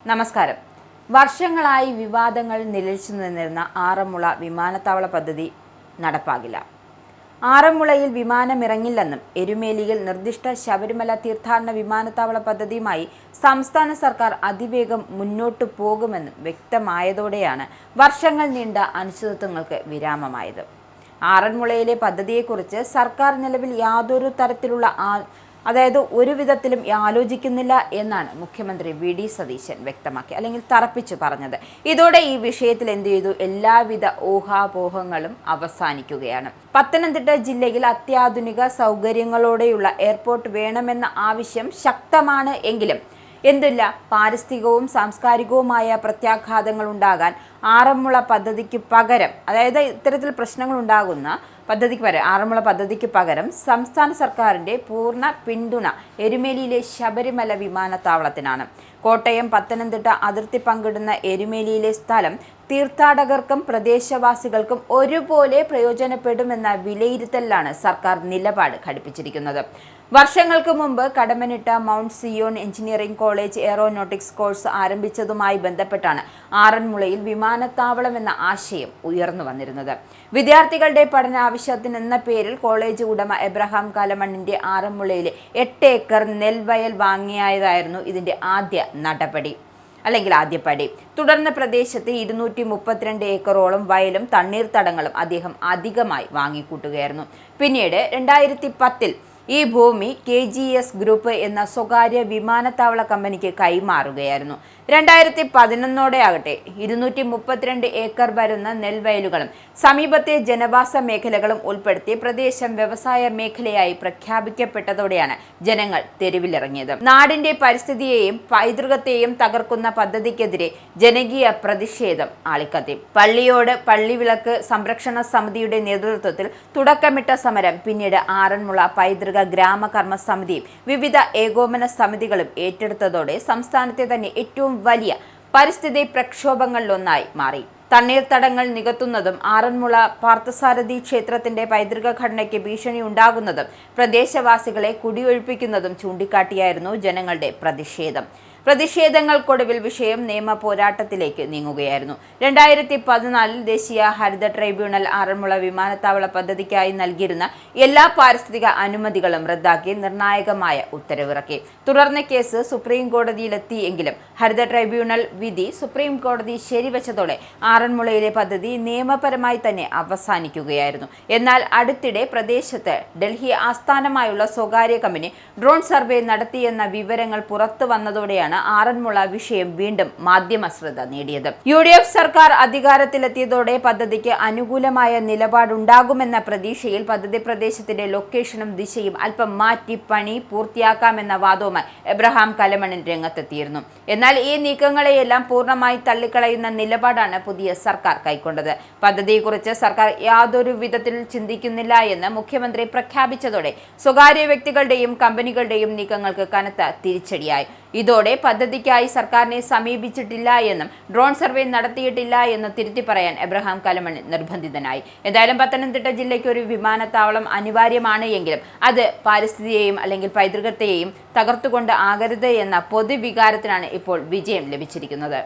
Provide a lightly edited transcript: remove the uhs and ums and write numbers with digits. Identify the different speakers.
Speaker 1: നമസ്കാരം. വർഷങ്ങളായി വിവാദങ്ങൾ നിലച്ചു നിന്നിരുന്ന ആറന്മുള വിമാനത്താവള പദ്ധതി നടപ്പാകില്ല. ആറന്മുളയിൽ വിമാനമിറങ്ങില്ലെന്നും എരുമേലിയിൽ നിർദ്ദിഷ്ട ശബരിമല തീർത്ഥാടന വിമാനത്താവള പദ്ധതിയുമായി സംസ്ഥാന സർക്കാർ അതിവേഗം മുന്നോട്ടു പോകുമെന്നും വ്യക്തമായതോടെയാണ് വർഷങ്ങൾ നീണ്ട അനിശ്ചിതത്വങ്ങൾക്ക് വിരാമമായത്. ആറന്മുളയിലെ പദ്ധതിയെക്കുറിച്ച് സർക്കാർ നിലവിൽ യാതൊരു തരത്തിലുള്ള ഒരു വിധത്തിലും ആലോചിക്കുന്നില്ല എന്നാണ് മുഖ്യമന്ത്രി വി.ഡി. സതീശൻ വ്യക്തമാക്കി, അല്ലെങ്കിൽ തറപ്പിച്ചു പറഞ്ഞത്. ഇതോടെ ഈ വിഷയത്തിൽ എന്ത് ചെയ്തു? എല്ലാവിധ ഊഹാപോഹങ്ങളും അവസാനിക്കുകയാണ്. പത്തനംതിട്ട ജില്ലയിൽ അത്യാധുനിക സൗകര്യങ്ങളോടെയുള്ള എയർപോർട്ട് വേണമെന്ന ആവശ്യം ശക്തമാണ് എങ്കിലും എന്തില്ല, പാരിസ്ഥിതികവും സാംസ്കാരികവുമായ പ്രത്യാഘാതങ്ങൾ ഉണ്ടാകാൻ ആറന്മുള പദ്ധതിക്ക് പകരം, ഇത്തരത്തിൽ പ്രശ്നങ്ങൾ ഉണ്ടാകുന്ന ആറന്മുള പദ്ധതിക്ക് പകരം സംസ്ഥാന സർക്കാരിൻ്റെ പൂർണ്ണ പിന്തുണ എരുമേലിയിലെ ശബരിമല വിമാനത്താവളത്തിനാണ്. കോട്ടയം പത്തനംതിട്ട അതിർത്തി പങ്കിടുന്ന എരുമേലിയിലെ സ്ഥലം തീർത്ഥാടകർക്കും പ്രദേശവാസികൾക്കും ഒരുപോലെ പ്രയോജനപ്പെടുമെന്ന വിലയിരുത്തലിലാണ് സർക്കാർ നിലപാട് ഘടിപ്പിച്ചിരിക്കുന്നത്. വർഷങ്ങൾക്ക് മുമ്പ് Kadammanitta mount Zion engineering college aeronautics course ആരംഭിച്ചതുമായി ബന്ധപ്പെട്ടാണ് ആറന്മുളയിൽ വിമാനത്താവളം എന്ന ആശയം ഉയർന്നു വന്നിരുന്നത്. വിദ്യാർത്ഥികളുടെ പഠന ആവശ്യത്തിനെന്ന പേരിൽ കോളേജ് ഉടമ എബ്രഹാം കലമണ്ണിന്റെ ആറന്മുളയിലെ 8 ഏക്കർ നെൽവയൽ വാങ്ങിയതായിരുന്നു ഇതിന്റെ ആദ്യപടി. തുടർന്ന് പ്രദേശത്ത് 232 ഏക്കറോളം വയലും തണ്ണീർത്തടങ്ങളും അദ്ദേഹം അധികമായി വാങ്ങിക്കൂട്ടുകയായിരുന്നു. പിന്നീട് 2010 ഈ ഭൂമി KGS ഗ്രൂപ്പ് എന്ന സ്വകാര്യ വിമാനത്താവള കമ്പനിക്ക് കൈമാറുകയായിരുന്നു. 2011 ആകട്ടെ 232 ഏക്കർ വരുന്ന നെൽവയലുകളും സമീപത്തെ ജനവാസ മേഖലകളും ഉൾപ്പെടുത്തി പ്രദേശം വ്യവസായ മേഖലയായി പ്രഖ്യാപിക്കപ്പെട്ടതോടെയാണ് ജനങ്ങൾ തെരുവിലിറങ്ങിയത്. നാടിന്റെ പരിസ്ഥിതിയെയും പൈതൃകത്തെയും തകർക്കുന്ന പദ്ധതിക്കെതിരെ ജനകീയ പ്രതിഷേധം ആളിക്കത്തി. പള്ളിയോട് പള്ളിവിളക്ക് സംരക്ഷണ സമിതിയുടെ നേതൃത്വത്തിൽ തുടക്കമിട്ട സമരം പിന്നീട് ആറന്മുള പൈതൃക ഗ്രാമകർമ്മ സമിതിയും വിവിധ ഏകോപന സമിതികളും ഏറ്റെടുത്തതോടെ സംസ്ഥാനത്തെ തന്നെ ഏറ്റവും വലിയ പരിസ്ഥിതി പ്രക്ഷോഭങ്ങളിലൊന്നായി മാറി. തണ്ണീർത്തടങ്ങൾ നികത്തുന്നതും ആറന്മുള പാർത്ഥസാരഥി ക്ഷേത്രത്തിന്റെ പൈതൃക ഘടനയ്ക്ക് ഭീഷണി ഉണ്ടാകുന്നതും പ്രദേശവാസികളെ കുടിയൊഴിപ്പിക്കുന്നതും ചൂണ്ടിക്കാട്ടിയായിരുന്നു ജനങ്ങളുടെ പ്രതിഷേധങ്ങൾക്കൊടുവിൽ വിഷയം നിയമ പോരാട്ടത്തിലേക്ക് നീങ്ങുകയായിരുന്നു. 2014 ദേശീയ ഹരിത ട്രൈബ്യൂണൽ ആറന്മുള വിമാനത്താവള പദ്ധതിക്കായി നൽകിയിരുന്ന എല്ലാ പാരിസ്ഥിതിക അനുമതികളും റദ്ദാക്കി നിർണായകമായ ഉത്തരവിറക്കി. തുടർന്ന് കേസ് സുപ്രീം കോടതിയിലെത്തിയെങ്കിലും ഹരിത ട്രൈബ്യൂണൽ വിധി സുപ്രീം കോടതി ശരിവച്ചതോടെ ആറന്മുളയിലെ പദ്ധതി നിയമപരമായി തന്നെ അവസാനിക്കുകയായിരുന്നു. എന്നാൽ അടുത്തിടെ പ്രദേശത്ത് ഡൽഹി ആസ്ഥാനമായുള്ള സ്വകാര്യ കമ്പനി ഡ്രോൺ സർവേ നടത്തിയെന്ന വിവരങ്ങൾ പുറത്തു വന്നതോടെയാണ് ആറന്മുള വിഷയം വീണ്ടും മാധ്യമ ശ്രദ്ധ നേടിയത്. UDF സർക്കാർ അധികാരത്തിലെത്തിയതോടെ പദ്ധതിക്ക് അനുകൂലമായ നിലപാടുണ്ടാകുമെന്ന പ്രതീക്ഷയിൽ പദ്ധതി പ്രദേശത്തിന്റെ ലൊക്കേഷനും ദിശയും അല്പം മാറ്റി പണി പൂർത്തിയാക്കാമെന്ന വാദവുമായി എബ്രഹാം കലമണ്ണിൻ രംഗത്തെത്തിയിരുന്നു. എന്നാൽ ഈ നീക്കങ്ങളെയെല്ലാം പൂർണ്ണമായി തള്ളിക്കളയുന്ന നിലപാടാണ് പുതിയ സർക്കാർ കൈക്കൊണ്ടത്. പദ്ധതിയെക്കുറിച്ച് സർക്കാർ യാതൊരു വിധത്തിൽ ചിന്തിക്കുന്നില്ല എന്ന് മുഖ്യമന്ത്രി പ്രഖ്യാപിച്ചതോടെ സ്വകാര്യ വ്യക്തികളുടെയും കമ്പനികളുടെയും നീക്കങ്ങൾക്ക് കനത്ത തിരിച്ചടിയായി. ഇതോടെ പദ്ധതിക്കായി സർക്കാരിനെ സമീപിച്ചിട്ടില്ല എന്നും ഡ്രോൺ സർവേ നടത്തിയിട്ടില്ല എന്ന് തിരുത്തി പറയാൻ എബ്രഹാം കലമണ്ണിൻ നിർബന്ധിതനായി. എന്തായാലും പത്തനംതിട്ട ജില്ലയ്ക്ക് ഒരു വിമാനത്താവളം അനിവാര്യമാണ് എങ്കിലും അത് പാരിസ്ഥിതിയെയും പൈതൃകത്തെയും തകർത്തുകൊണ്ട് ആകരുത് എന്ന പൊതുവികാരത്തിനാണ് ഇപ്പോൾ വിജയം ലഭിച്ചിരിക്കുന്നത്.